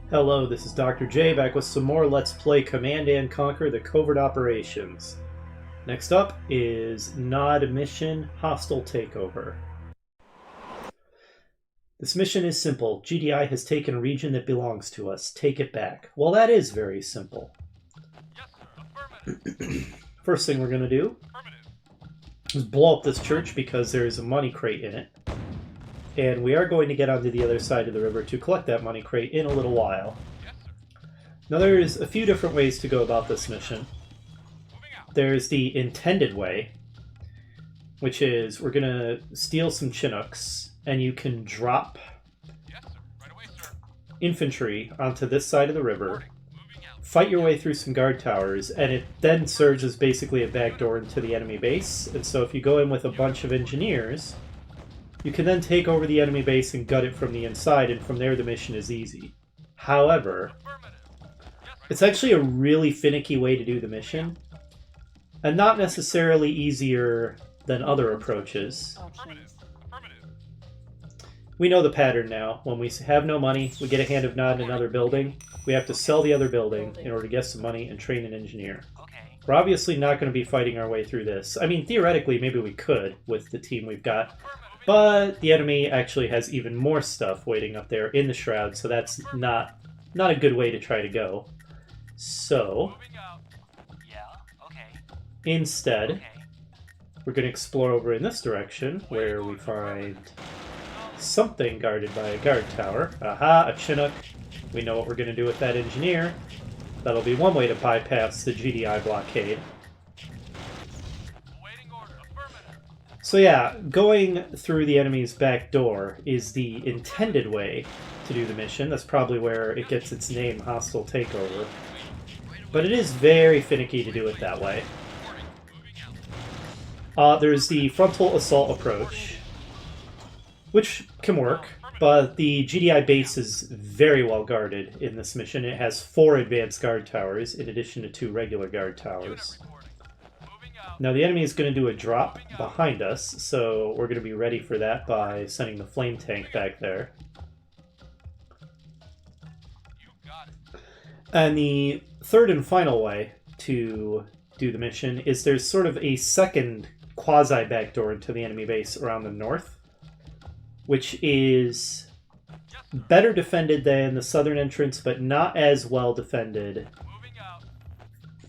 Hello, this is Dr. J back with some more Let's Play Command and Conquer the Covert Operations. Next up is Nod Mission Hostile Takeover. This mission is simple. GDI has taken a region that belongs to us. Take it back. Well, that is very simple. Yes, sir. Affirmative. First thing we're going to do is blow up this church because there is a money crate in it. And we are going to get onto the other side of the river to collect that money crate in a little while. Yes, sir. Now there's a few different ways to go about this mission. Moving out. There's the intended way, which is we're going to steal some Chinooks, and you can drop Yes, sir. Right away, sir. infantry onto this side of the river, Moving out. fight your way through some guard towers, and it then serves as basically a backdoor into the enemy base. And so if you go in with a bunch of engineers, you can then take over the enemy base and gut it from the inside, and from there the mission is easy. However, Affirmative. Yes, it's actually a really finicky way to do the mission, and not necessarily easier than other approaches. Affirmative. Affirmative. We know the pattern now. When we have no money, we get a hand of Nod in another building. We have to sell the other building in order to get some money and train an engineer. Okay. We're obviously not going to be fighting our way through this. I mean, theoretically, maybe we could with the team we've got. But the enemy actually has even more stuff waiting up there in the shroud, so that's not a good way to try to go. So, Moving out. Yeah. Okay. instead, Okay. we're going to explore over in this direction, where we find something guarded by a guard tower. Aha, a Chinook. We know what we're going to do with that engineer. That'll be one way to bypass the GDI blockade. Awaiting order. Affirmative. So yeah, going through the enemy's back door is the intended way to do the mission. That's probably where it gets its name, Hostile Takeover. But it is very finicky to do it that way. Moving out. There's the frontal assault approach, which can work, but the GDI base is very well guarded in this mission. It has 4 advanced guard towers in addition to 2 regular guard towers. Reporting. Moving out. Now the enemy is going to do a drop behind us, so we're going to be ready for that by sending the flame tank back there. You got it. And the third and final way to do the mission is there's sort of a second quasi-backdoor into the enemy base around the north, which is better defended than the southern entrance, but not as well defended Moving out.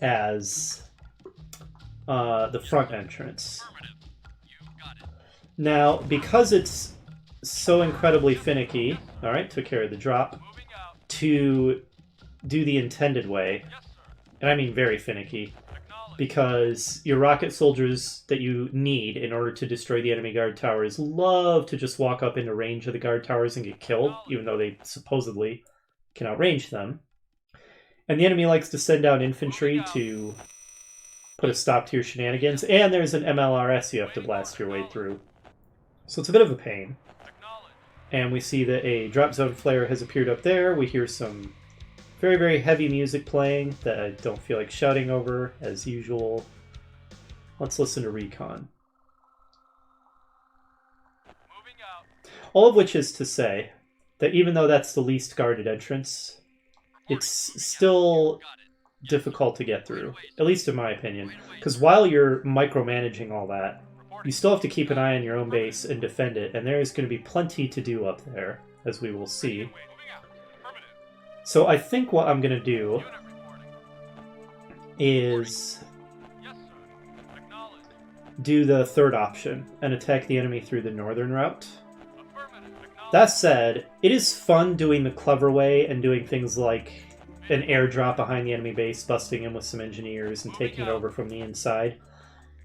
as the front entrance. Affirmative. You got it. Now, because it's so incredibly finicky, alright, took care of the drop, Moving out. to do the intended way, Yes, sir. and I mean very finicky, Acknowledge. because your rocket soldiers that you need in order to destroy the enemy guard towers love to just walk up into range of the guard towers and get killed, even though they supposedly can outrange them. And the enemy likes to send out infantry to put a stop to your shenanigans, and there's an MLRS you have to blast your way through. So it's a bit of a pain. Acknowledge. And we see that a drop zone flare has appeared up there. We hear some very, very heavy music playing that I don't feel like shouting over, as usual. Let's listen to Recon. Moving out. All of which is to say that even though that's the least guarded entrance, it's still Got it. difficult to get through, at least in my opinion. Because while you're micromanaging all that, you still have to keep an eye on your own base and defend it, and there is going to be plenty to do up there, as we will see. Moving out. Affirmative. So I think what I'm going to do Unit reporting. is Yes, sir. Acknowledge. do the third option and attack the enemy through the northern route. Affirmative. Acknowledge. That said, it is fun doing the clever way and doing things like an airdrop behind the enemy base, busting in with some engineers and taking it over from the inside.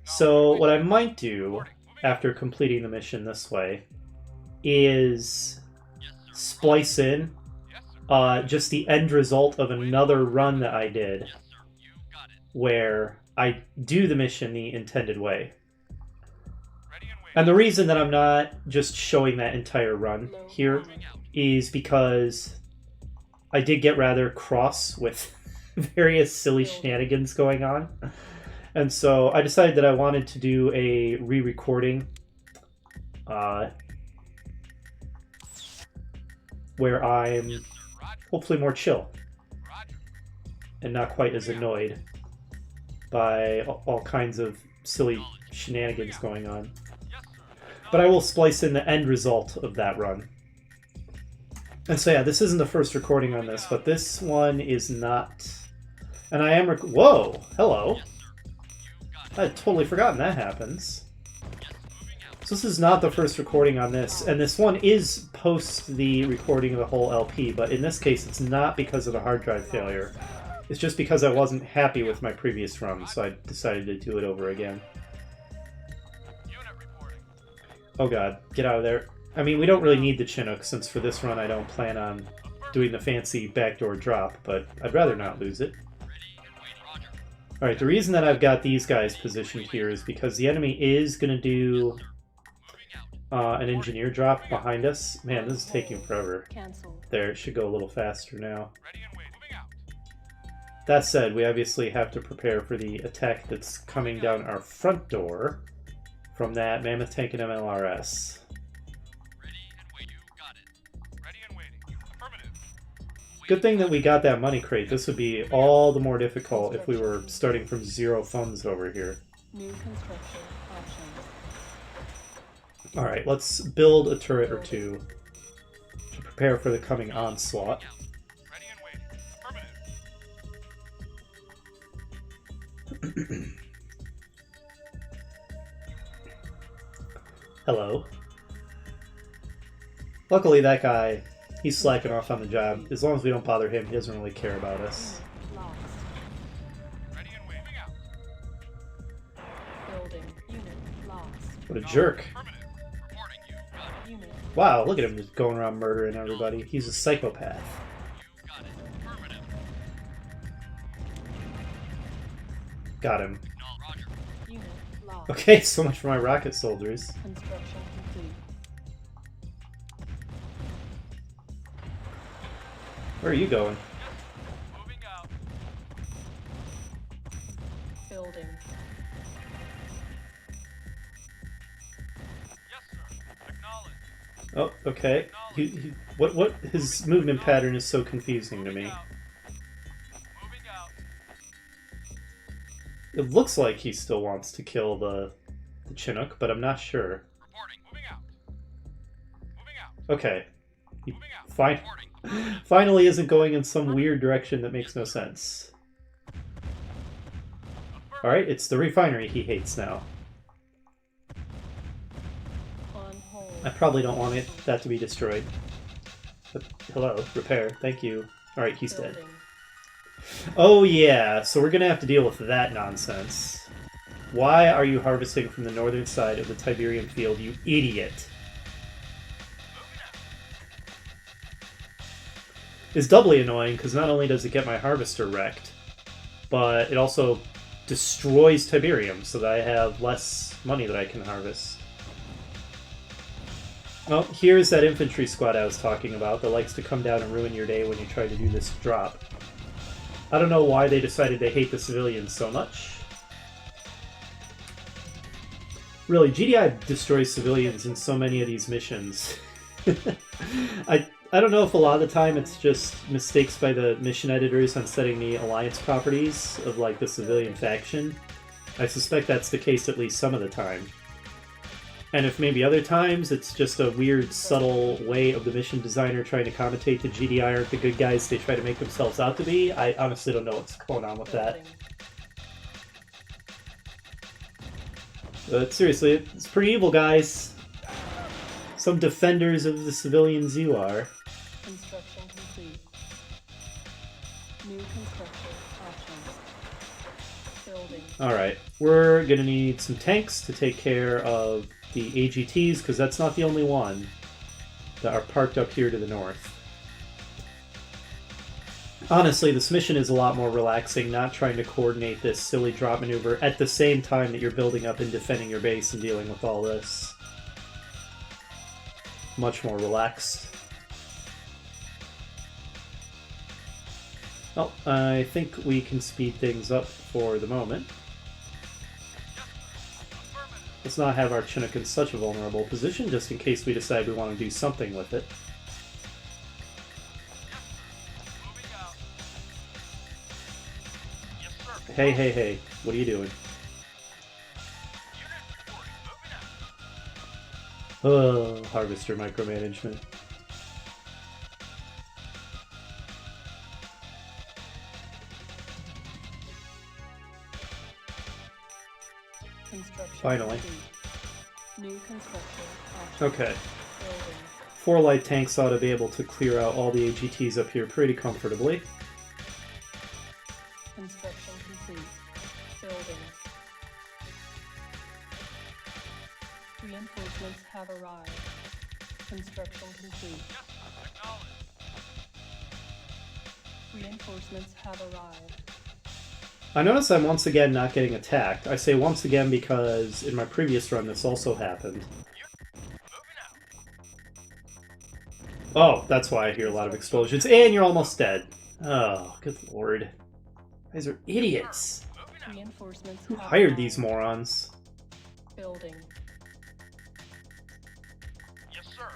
So what I might do after completing the mission this way is Yes, sir. splice in Yes, sir. just the end result of another run that I did Yes, sir. You got it. where I do the mission the intended way. Ready and waiting. And the reason that I'm not just showing that entire run here Moving out. is because I did get rather cross with various silly shenanigans going on. And so I decided that I wanted to do a re-recording where I'm hopefully more chill Roger. and not quite as annoyed by all kinds of silly shenanigans going on. Yes, sir. But I will splice in the end result of that run. And so yeah, this isn't the first recording on this, but this one is not... And I am... Whoa! Hello! Yes, sir. You got it. I had totally forgotten that happens. Yes, moving out. So this is not the first recording on this, and this one is post the recording of the whole LP, but in this case it's not because of the hard drive failure. It's just because I wasn't happy with my previous run, so I decided to do it over again. Unit reporting. Oh god, get out of there. I mean, we don't really need the Chinook, since for this run I don't plan on doing the fancy backdoor drop, but I'd rather not lose it. Ready and waiting. Roger. Alright, the reason that I've got these guys positioned here is because the enemy is going to do Moving out. an engineer drop behind us. Man, this is taking forever. Cancel. There, it should go a little faster now. Ready and waiting. Moving out. That said, we obviously have to prepare for the attack that's coming down our front door from that Mammoth Tank and MLRS. Ready and waiting. You got it. Ready and waiting. Affirmative. Good thing that we got that money crate. This would be all the more difficult if we were starting from zero funds over here. New construction options. Alright, let's build a turret or two to prepare for the coming onslaught. Ready and waiting. Affirmative. Hello. Luckily that guy, he's slacking off on the job. As long as we don't bother him, he doesn't really care about us. Lost. Ready and waiting. Moving out. Building. Unit lost. What a jerk. Affirmative. Reporting. You got it. Unit. Wow, look at him just going around murdering everybody. He's a psychopath. You got it. Affirmative. Got him. No, Roger. Unit lost. Okay, so much for my rocket soldiers. Construction complete. Where are you going? Moving out. Building. Yes, sir. Acknowledge. Oh, okay. What his movement pattern is so confusing to me. Moving out. It looks like he still wants to kill the Chinook, but I'm not sure. Reporting. Moving out. Moving out. Okay. He Moving out. fine, Reporting. finally isn't going in some weird direction that makes no sense. Alright, it's the refinery he hates now. On hold. I probably don't want that to be destroyed. But, hello, repair, thank you. Alright, he's dead. Building. Oh yeah, so we're gonna have to deal with that nonsense. Why are you harvesting from the northern side of the Tiberium field, you idiot? It's doubly annoying because not only does it get my harvester wrecked, but it also destroys Tiberium so that I have less money that I can harvest. Well, here's that infantry squad I was talking about that likes to come down and ruin your day when you try to do this drop. I don't know why they decided they hate the civilians so much. Really, GDI destroys civilians in so many of these missions. I don't know if a lot of the time it's just mistakes by the mission editors on setting the alliance properties of like the civilian faction. I suspect that's the case at least some of the time. And if maybe other times it's just a weird, subtle way of the mission designer trying to commentate the GDI aren't the good guys they try to make themselves out to be, I honestly don't know what's going on with that. Building. But seriously, it's pretty evil, guys. Some defenders of the civilians you are. Construction complete. New construction options. Building. Alright, we're gonna need some tanks to take care of the AGTs, because that's not the only one that are parked up here to the north. Honestly, this mission is a lot more relaxing, not trying to coordinate this silly drop maneuver at the same time that you're building up and defending your base and dealing with all this. Much more relaxed. Well, I think we can speed things up for the moment. Let's not have our Chinook in such a vulnerable position, just in case we decide we want to do something with it. Hey, hey, hey. What are you doing? Oh, harvester micromanagement. Construction Finally. complete. New construction options. Okay. Building. 4 light tanks ought to be able to clear out all the AGTs up here pretty comfortably. Construction complete. Building. Reinforcements have arrived. Construction complete. Acknowledged. Reinforcements have arrived. I notice I'm once again not getting attacked. I say once again because in my previous run this also happened. Moving out. Oh, that's why I hear a lot of explosions. And you're almost dead. Oh, good lord. These are idiots. Moving out. Reinforcements Who have hired arrived. these morons? Building. Yes, sir.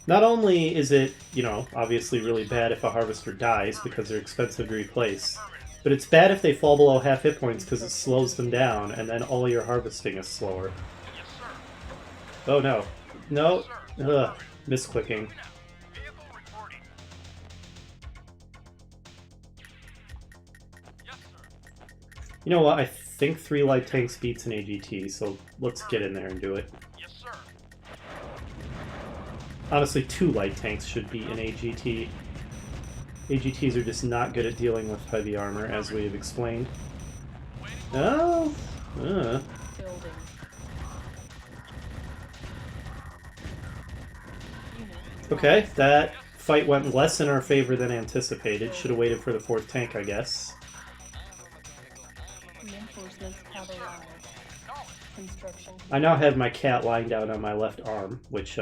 Not only is it, you know, obviously really bad if a harvester dies because they're expensive to replace, but it's bad if they fall below half hit points because it slows them down and then all your harvesting is slower. Yes, sir. Oh no. No. Sir. Ugh. Misclicking. Vehicle reporting. Yes, sir. You know what? I think 3 light tanks beats an AGT, so let's get in there and do it. Yes, sir. Honestly, 2 light tanks should beat an AGT. AGTs are just not good at dealing with heavy armor, as we have explained. Waiting. Oh! Building. Unit. Okay, that fight went less in our favor than anticipated. Should have waited for the 4th tank, I guess. Reinforcements have arrived. Construction I now have my cat lying down on my left arm, which,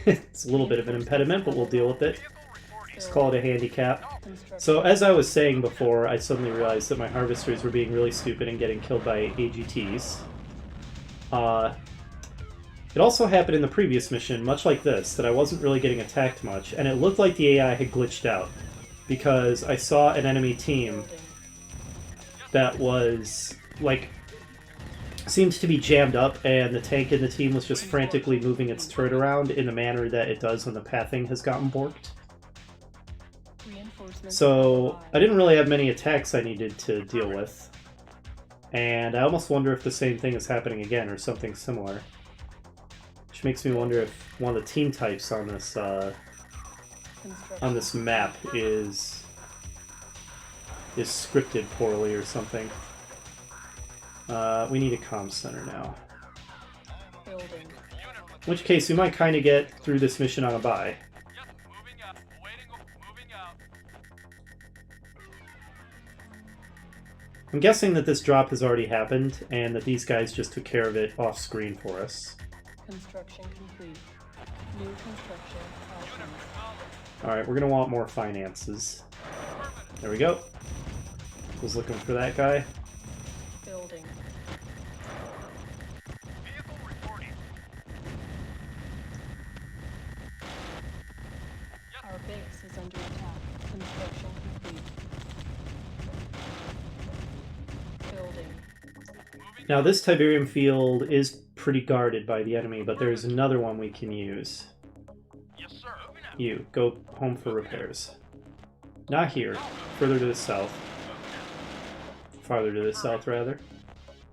it's a little bit of an impediment, but we'll deal with it. Vehicle reporting. Let's call it a handicap. Construction. So, as I was saying before, I suddenly realized that my harvesters were being really stupid and getting killed by AGTs. It also happened in the previous mission, much like this, that I wasn't really getting attacked much, and it looked like the AI had glitched out. Because I saw an enemy team Building. that was, like, seemed to be jammed up, and the tank in the team was just frantically moving its turret around in the manner that it does when the pathing has gotten borked. Reinforcements So, have I arrived. didn't really have many attacks I needed to deal with. And I almost wonder if the same thing is happening again, or something similar. Which makes me wonder if one of the team types on this Construction. map is scripted poorly or something. We need a comm center now. Building. Unit In which case, we might kind of get through this mission on a bye. Yep, moving out. Waiting. Moving out. I'm guessing that this drop has already happened, and that these guys just took care of it off screen for us. Construction complete. New construction options. Alright, we're going to want more finances. There we go. Was looking for that guy. Building. Vehicle reporting. Our base is under attack. Construction complete. Building. Moving. Now, this Tiberium field is pretty guarded by the enemy, but there's another one we can use. Yes, sir. Moving out. You, go home for repairs. Not here. Further to the south. Farther to the south, rather.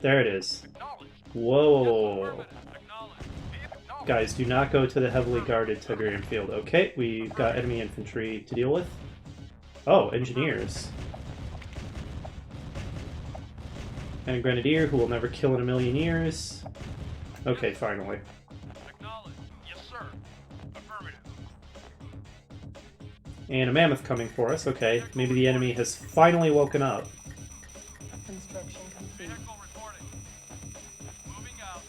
There it is. Acknowledged. Whoa. Acknowledged. Guys, do not go to the heavily guarded Tiberium field. Okay, we've got enemy infantry to deal with. Oh, engineers. And a grenadier who will never kill in a million years. Okay, finally. Acknowledged. Yes, sir. Affirmative. And a mammoth coming for us. Okay, maybe the enemy has finally woken up. Construction complete. Vehicle reporting. Moving out.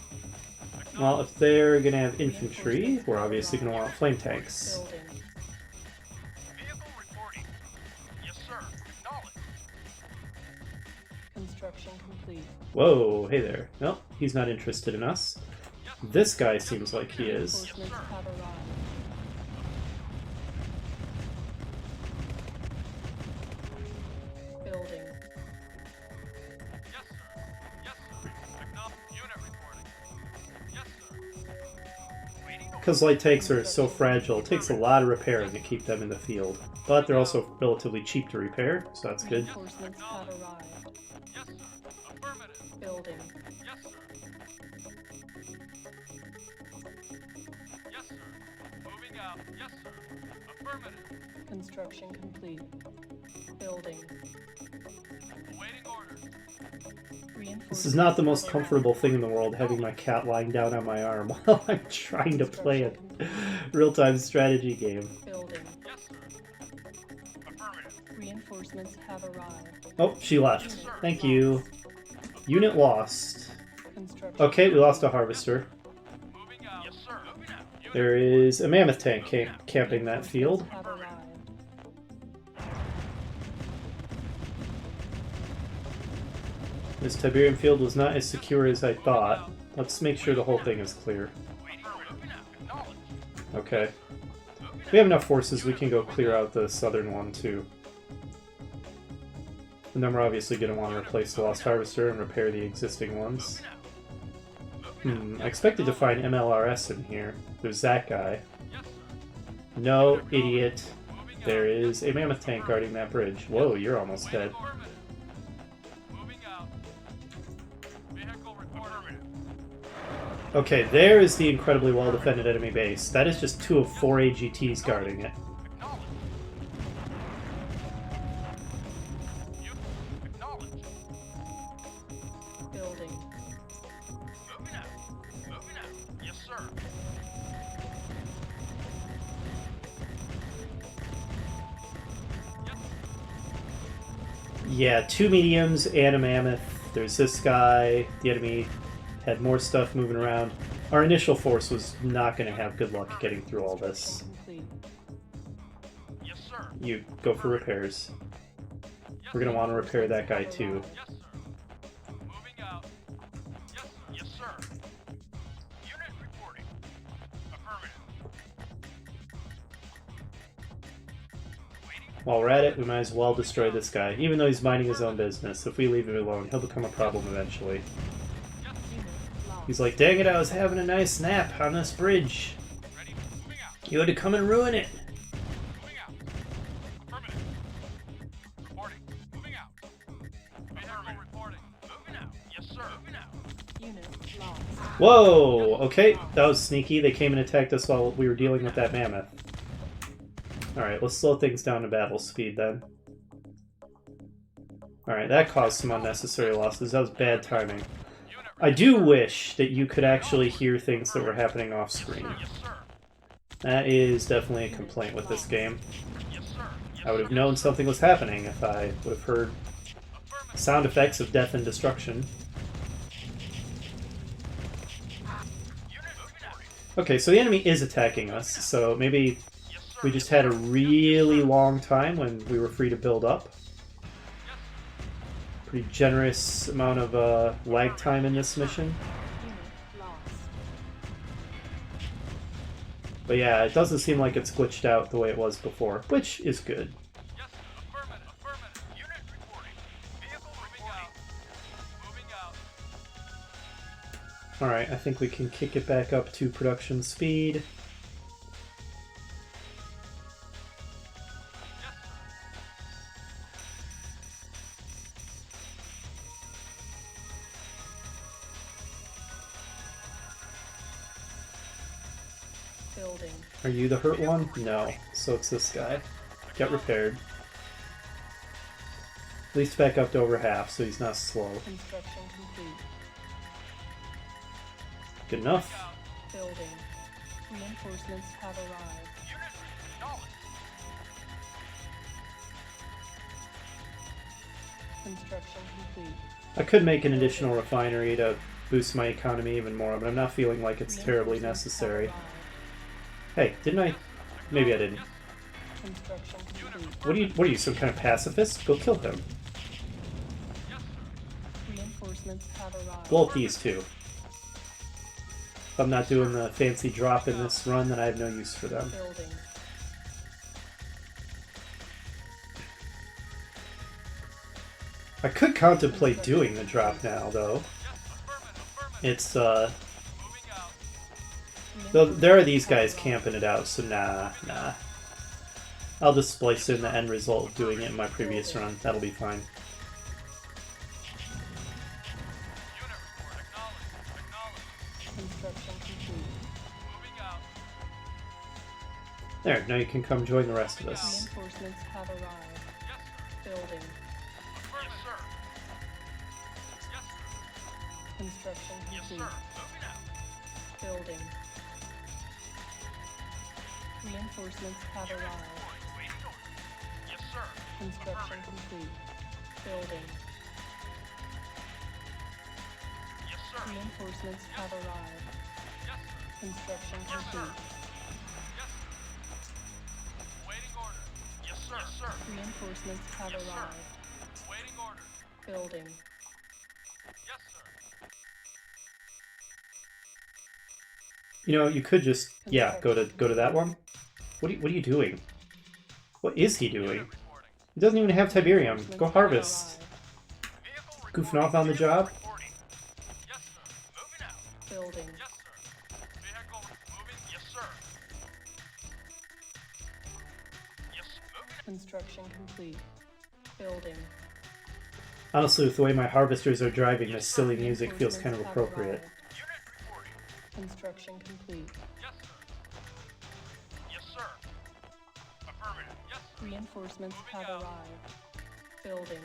Well, if they're gonna have infantry, we're obviously gonna want flame tanks. Building. Vehicle reporting. Yes, sir. Acknowledged. Construction complete. Whoa, hey there. Nope, he's not interested in us. This guy seems like he is. Reinforcements have arrived. Building. Yes, sir. Yes, sir. Acknowledge. Unit reporting. Yes, sir. Waiting. Because light tanks are so fragile, it takes a lot of repairing to keep them in the field. But they're also relatively cheap to repair, so that's good. Reinforcements have arrived. Yes, sir. Affirmative. Building. Yes, sir. Yes, sir. Moving out. Yes, sir. Affirmative. Construction complete. Building. Awaiting orders. This is not the most comfortable thing in the world, having my cat lying down on my arm while I'm trying to play a real-time strategy game. Building. Yes, sir. Affirmative. Reinforcements have arrived. Oh, she left. Thank you. Unit lost. Construction. Okay, we lost a harvester. Moving out. Yes, sir. Moving out. Unit There is a mammoth tank camping that field. Have arrived. This Tiberium field was not as secure as I thought. Let's make sure the whole thing is clear. waiting. Moving out. Acknowledge. Okay. We have enough forces, we can go clear out the southern one too. And then we're obviously going to want to replace the lost harvester and repair the existing ones. I expected to find MLRS in here. There's that guy. Yes, sir. No, idiot. Moving out. There is a mammoth tank guarding that bridge. Whoa, you're almost dead. Affirmative. Moving out. Vehicle reporting. Okay, there is the incredibly well-defended enemy base. That is just 2 of 4 AGTs guarding it. Acknowledge. Acknowledge. Building. Moving out. Moving out. Yes, sir. Yeah, 2 mediums and a mammoth. There's this guy. The enemy had more stuff moving around. Our initial force was not going to have good luck getting through all this. Complete. Yes, sir. You go for repairs. Yes, We're going to sir. want to repair that guy too. Yes, sir. Moving out. Yes, yes, sir. Unit reporting. Affirmative. Waiting. While we're at it, we might as well destroy this guy. Even though he's minding his own business, if we leave him alone, he'll become a problem eventually. Yes, Unit lost. He's like, dang it, I was having a nice nap on this bridge. ready. Moving out. You had to come and ruin it. Moving out. Affirmative. Reporting. Moving out. Vehicle reporting. Moving out. Yes, sir. Moving out. Unit lost. Whoa! Okay, that was sneaky. They came and attacked us while we were dealing with that mammoth. Alright, let's slow things down to battle speed then. Alright, that caused some unnecessary losses. That was bad timing. Unit I do wish that you could actually hear things that were happening off screen. Yes, sir. That is definitely a complaint with this game. Yes, sir. Yes, I would have sir. known something was happening if I would have heard Affirmative. sound effects of death and destruction. Unit reporting. Okay, so the enemy is attacking us, so maybe Yes, sir. we just had a really long time when we were free to build up. Pretty generous amount of lag time in this mission. Unit lost. But yeah, it doesn't seem like it's glitched out the way it was before, which is good. Yes, affirmative. Affirmative. Unit reporting. Vehicle moving out. Moving out. Alright, I think we can kick it back up to production speed. Yes, sir. Building. Are you the hurt one? No. So it's this guy. Get repaired. At least back up to over half, so he's not slow. Construction complete. Good enough. Building. Reinforcements have arrived. Unit acknowledged. Construction complete. I could make an additional refinery to boost my economy even more, but I'm not feeling like it's terribly necessary. Hey, didn't I? Maybe I didn't. Construction complete. What are you, some kind of pacifist? Go kill him. Reinforcements have arrived. Blow up these two. If I'm not doing the fancy drop in this run, then I have no use for them. Building. I could contemplate doing the drop now, though. It's, though there are these guys camping it out, so nah. I'll just splice in the end result of doing it in my previous run. That'll be fine. Construction complete. There, now you can come join the rest of us. Reinforcements have arrived. Building. Construction complete. Building. Reinforcements have arrived. Construction complete. Building. Reinforcements have arrived. Construction complete. Reinforcements have arrived. Building. You know, you could just, yeah, go to that one. What are you doing? What is he doing? He doesn't even have Tiberium. Go harvest. Goofing off on the job. Building. Construction complete. Building. Honestly, with the way my harvesters are driving, this silly music feels kind of appropriate. Construction complete. Reinforcements have arrived. Building.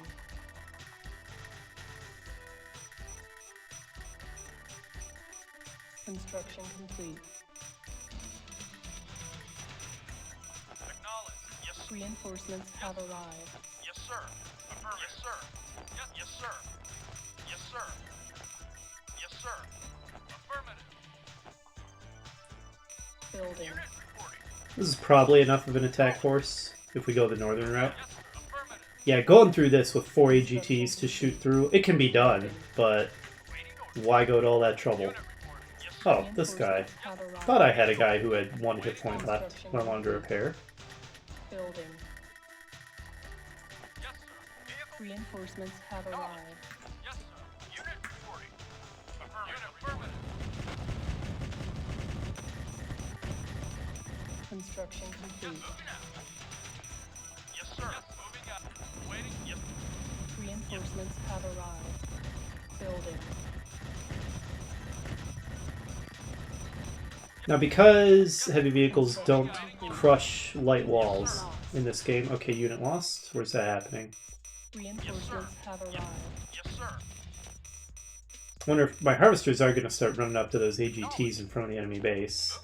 Construction complete. Reinforcements have arrived. Building. This is probably enough of an attack force if we go the northern route. Yeah, going through this with 4 AGTs to shoot through, it can be done, but why go to all that trouble? Oh, this guy. Thought I had a guy who had 1 hit point left when I wanted to repair. Building. Reinforcements have arrived. Construction complete. Reinforcements have arrived. Building. Now, because heavy vehicles don't crush light walls in this game... Okay, unit lost? Where's that happening? Reinforcements have arrived. I wonder if my harvesters are going to start running up to those AGTs in front of the enemy base.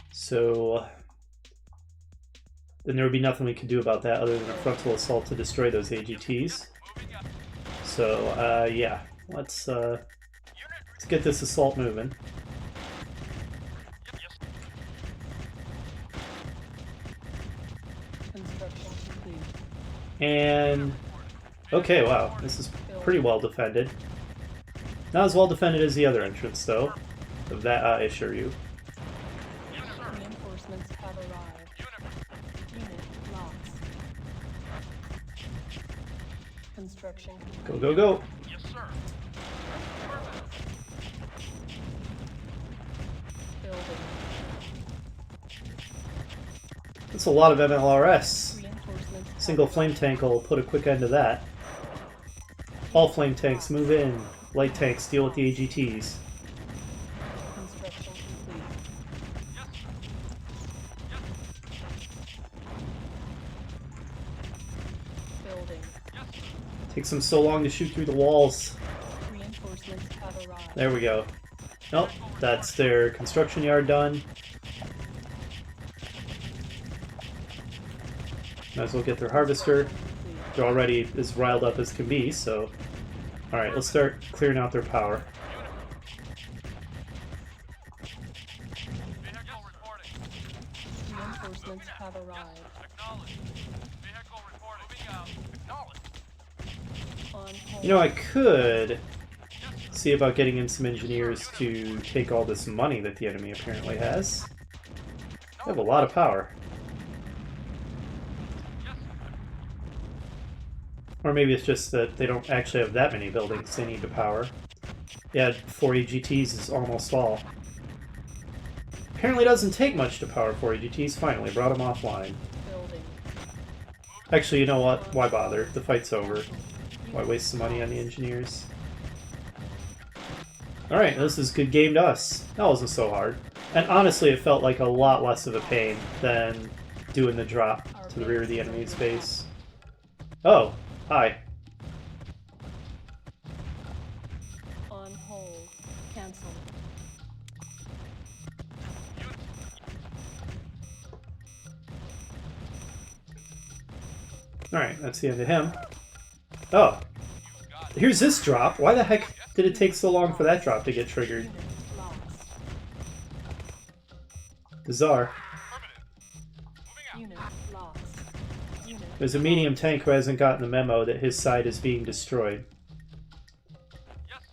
So... then there would be nothing we could do about that other than a frontal assault to destroy those AGTs. So, yeah. Let's get this assault moving. Construction complete. And... okay, wow. This is pretty well defended. Not as well defended as the other entrance, though. Of that, I assure you. Reinforcements have arrived. Unit lost. Construction complete. Go, go, go! Building. That's a lot of MLRS. Reinforcements have Single flame tank will put a quick end to that. All flame tanks move in. Light tanks deal with the AGTs. Construction complete. Building. Takes them so long to shoot through the walls. Reinforcements have arrived. There we go. Nope, that's their construction yard done. Might as well get their harvester. Complete. They're already as riled up as can be, so... Alright, let's start clearing out their power. Reinforcements have arrived. On hold. You know, I could See about getting in some engineers to take all this money that the enemy apparently has. They have a lot of power. Or maybe it's just that they don't actually have that many buildings they need to power. Yeah, 4 AGTs is almost all. Apparently it doesn't take much to power 4 AGTs. Finally, brought them offline. Building. Actually, you know what? Why bother? The fight's over. Why waste some money on the engineers? Alright, this is good game to us. That wasn't so hard. And honestly, it felt like a lot less of a pain than doing the drop to the rear of the enemy's base. Oh, hi. On hold. Cancel. Alright, that's the end of him. Oh. Here's this drop. Why the heck did it take so long for that drop to get triggered? Unit lost. Bizarre. Unit lost. Unit There's a medium tank who hasn't gotten the memo that his side is being destroyed.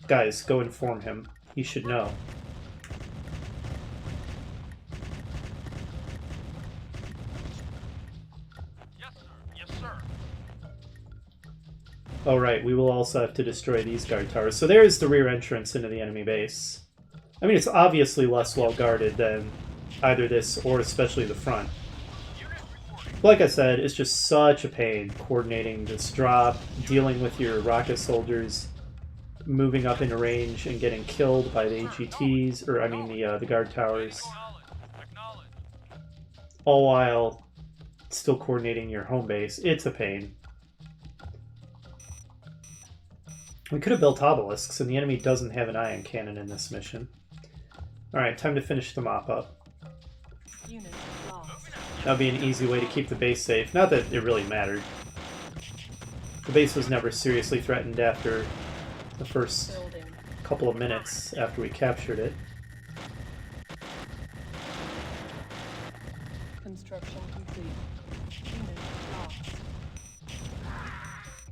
Guys, go inform him. He should know. Yes, sir. Yes, sir. Oh right, we will also have to destroy these guard towers. So there's the rear entrance into the enemy base. I mean, it's obviously less well guarded than either this or especially the front. Like I said, it's just such a pain coordinating this drop, dealing with your rocket soldiers, moving up into range and getting killed by the AGTs, or I mean the guard towers, Acknowledge. all while still coordinating your home base. It's a pain. We could have built obelisks, and the enemy doesn't have an ion cannon in this mission. Alright, time to finish the mop-up. unit lost. That would be an easy way to keep the base safe. Not that it really mattered. The base was never seriously threatened after the first Building. couple of minutes after we captured it. Construction complete. Unit lost.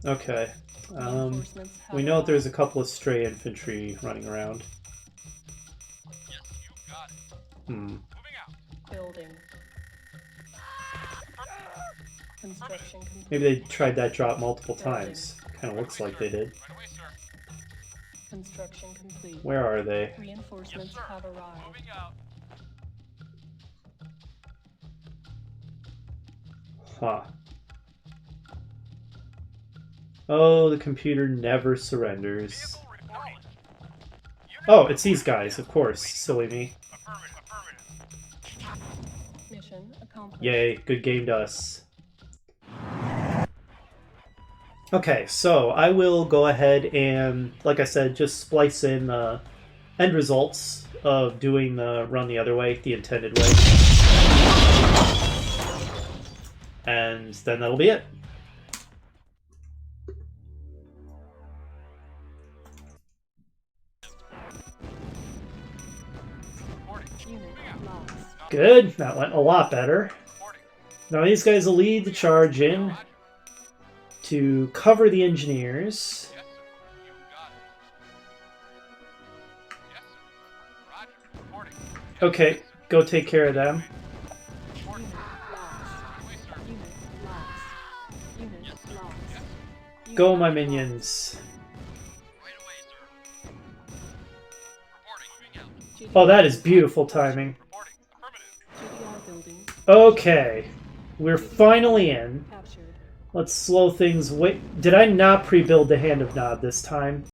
Okay. Reinforcements have We know that there's a arrived. couple of stray infantry running around. Yes, you got it. Hmm. Moving out. Building. Construction complete. Maybe they tried that drop multiple times. Kind of looks like they did. Right away, sir. Construction complete. Where are they? Reinforcements Yes, sir. have arrived. Moving out. Huh. Oh, the computer never surrenders. Vehicle reporting. Oh, it's these guys, of course. Silly me. Affirmative. Affirmative. Mission accomplished. Yay, good game to us. Okay, so I will go ahead and, like I said, just splice in the end results of doing the run the other way, the intended way. And then that'll be it. Reporting. Unit lost. Good, that went a lot better. Reporting. Now these guys will lead the charge in Roger. to cover the engineers. Yes, sir. You got it. Yes, sir. Roger. Reporting. Okay, go take care of them. Reporting. Unit lost. Right away, sir. Unit lost. Unit Yes, sir. lost. Yes, sir. Go, Unit my lost. minions. Right away, sir. Reporting. Moving out. GDI Oh, that is beautiful timing. Reporting. Affirmative. GDI building Okay, we're finally in. captured. Let's slow things. Wait, did I not pre-build the Hand of Nod this time?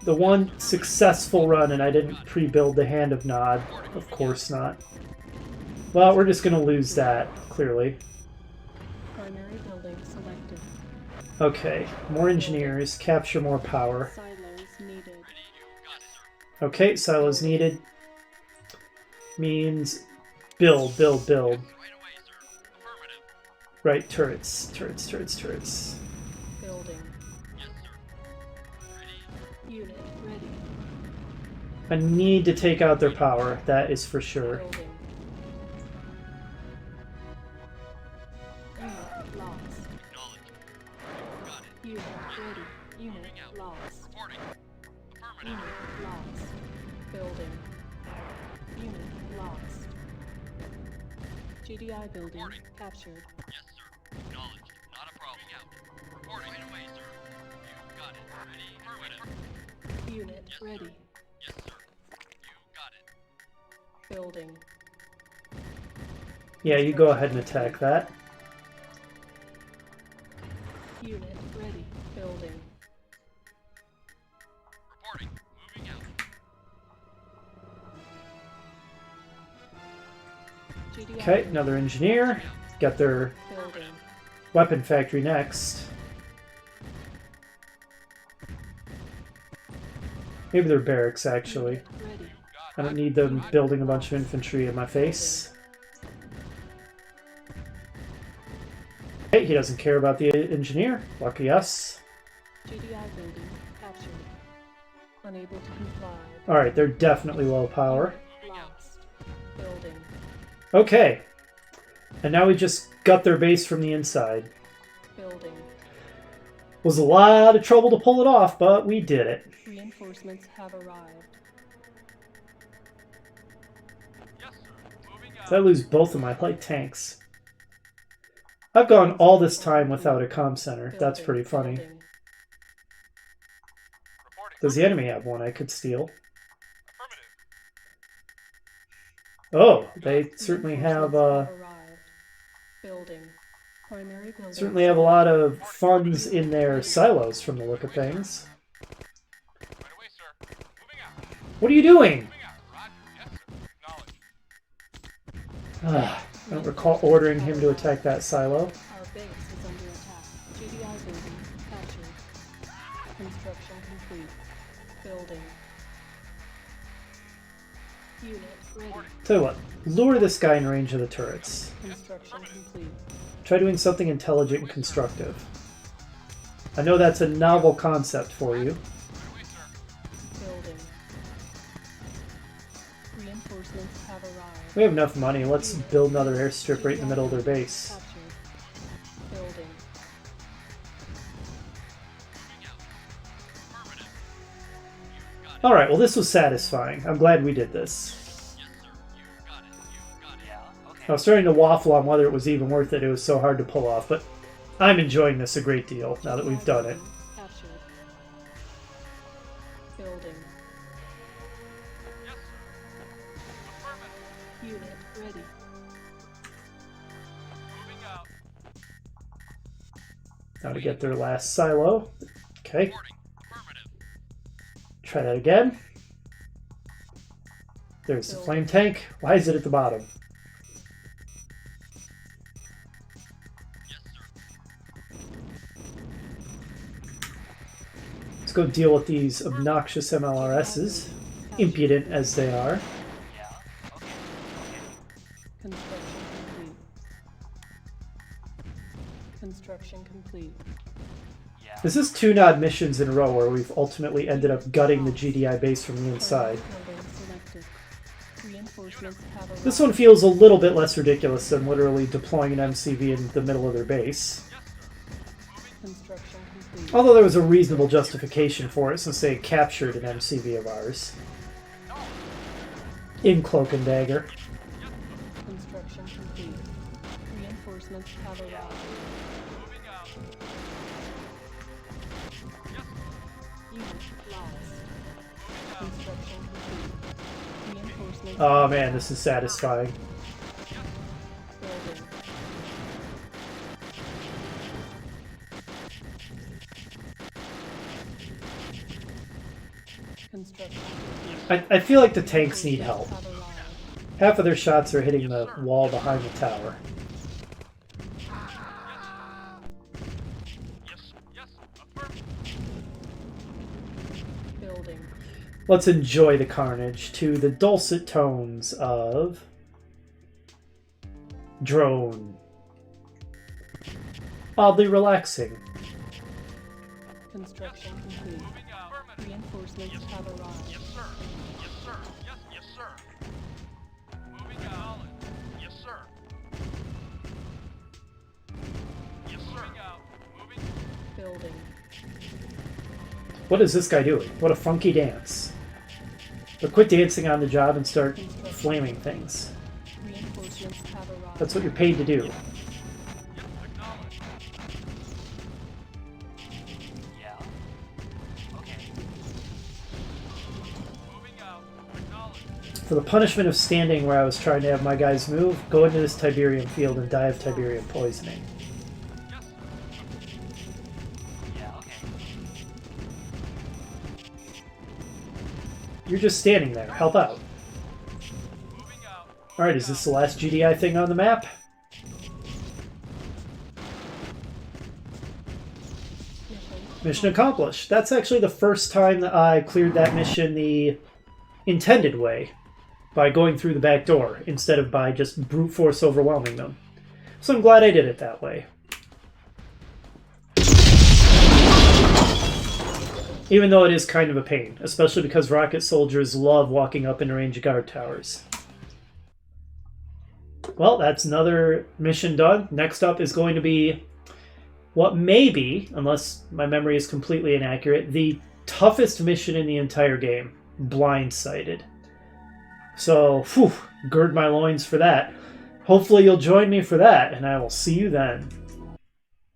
The one successful run, and I didn't pre-build the Hand of Nod. Of course not. Well, we're just gonna lose that, clearly. Primary building selected. Okay, more engineers, capture more power. Silos needed. Ready. You got it, sir. Okay, silos needed. Means build, build, build. Right away, sir. Affirmative. Right, turrets, turrets, turrets, turrets. Building. Yes, sir. Ready. Unit ready. I need to take out their power, that is for sure. Building. Unit lost. Acknowledge. Got it. Unit ready. lost. Reporting. Affirmative. Unit lost. Building. Unit lost. GDI building Reporting. captured. Yes, sir. Acknowledged. Not a problem. Out. Reporting. Right away, sir. You got it. Ready. Affirmative. Unit Yes, ready. Sir. Yes, sir. You got it. Building. Yeah, you go ahead and attack that. Unit ready. Building. Reporting. Moving out. GDI Okay, another engineer. Got their building. weapon factory next. Maybe they're barracks, actually. Unit ready. I don't need them building a bunch of infantry in my face. Hey, he doesn't care about the engineer. Lucky us. GDI building captured. Unable to comply. Alright, they're definitely low power. Lost. Building. Okay. And now we just got their base from the inside. Building. Was a lot of trouble to pull it off, but we did it. Reinforcements have arrived. Yes, sir. Moving out. Did I lose both of my light tanks? I've gone all this time without a comm center. That's pretty funny. Building. Reporting. Does the enemy have one I could steal? Affirmative. Oh, they certainly have Reinforcements have arrived. Building. Primary building. certainly have a lot of funds in their silos from the look of things. Right away, sir. Moving out. What are you doing? Moving out. Roger. Yes, sir. Acknowledged. I don't recall ordering him to attack that silo. Our base is under attack. GDI building captured. Construction complete. Building. Unit ready. Tell you what, lure this guy in range of the turrets. Construction complete. Try doing something intelligent and constructive. I know that's a novel concept for you. Right away, sir. Building. Reinforcements have arrived. We have enough money. Let's build another airstrip right in the middle of their base. Captured. Building. Moving out. Affirmative. You got it. Alright, well this was satisfying. I'm glad we did this. Yes, sir. You got it. You got it. Yeah. Okay. I was starting to waffle on whether it was even worth it. It was so hard to pull off, but I'm enjoying this a great deal now that we've done it. Captured. Building. Yes, sir. Affirmative. Unit ready. Moving out. Now to get their last silo. Okay, Reporting. Affirmative. try that again. There's the flame tank. Why is it at the bottom? Yes, sir. Let's go deal with these obnoxious MLRSs, impudent as they are. Construction complete. Construction complete. This is 2 Nod missions in a row where we've ultimately ended up gutting the GDI base from the inside. Building selected. Reinforcements have arrived. This one feels a little bit less ridiculous than literally deploying an MCV in the middle of their base. Construction complete. Although there was a reasonable justification for it since they had captured an MCV of ours. In Cloak and Dagger. Construction complete. Reinforcements have arrived. Moving out. Unit lost. Construction complete. Reinforcements. Oh man, this is satisfying. Building. Construction complete. I feel like the tanks need help. Have arrived. Half of their shots are hitting the wall behind the tower. Yes. Yes. Affirmative. Building. Let's enjoy the carnage to the dulcet tones of drone. Oddly relaxing. Construction complete. Moving out. Affirmative. Reinforcements have arrived. Yes, sir. Yes, sir. Yes, yes, sir. Moving out. Yes, sir. Yes, sir. Moving out. Moving. Building. What is this guy doing? What a funky dance. But quit dancing on the job and start flaming things. Reinforcements have arrived. That's what you're paid to do. Yep, acknowledged. Yeah. Okay. Moving out. Acknowledged. For the punishment of standing where I was trying to have my guys move, go into this Tiberium field and die of Tiberium poisoning. Yes, sir. Yeah, okay. You're just standing there. Help out. Moving out. Alright, is this the last GDI thing on the map? Mission accomplished. That's actually the first time that I cleared that mission the intended way, by going through the back door, instead of by just brute force overwhelming them. So I'm glad I did it that way. Even though it is kind of a pain, especially because rocket soldiers love walking up into range of guard towers. Well, that's another mission done. Next up is going to be what may be, unless my memory is completely inaccurate, the toughest mission in the entire game, Blindsided. So, gird my loins for that. Hopefully you'll join me for that, and I will see you then.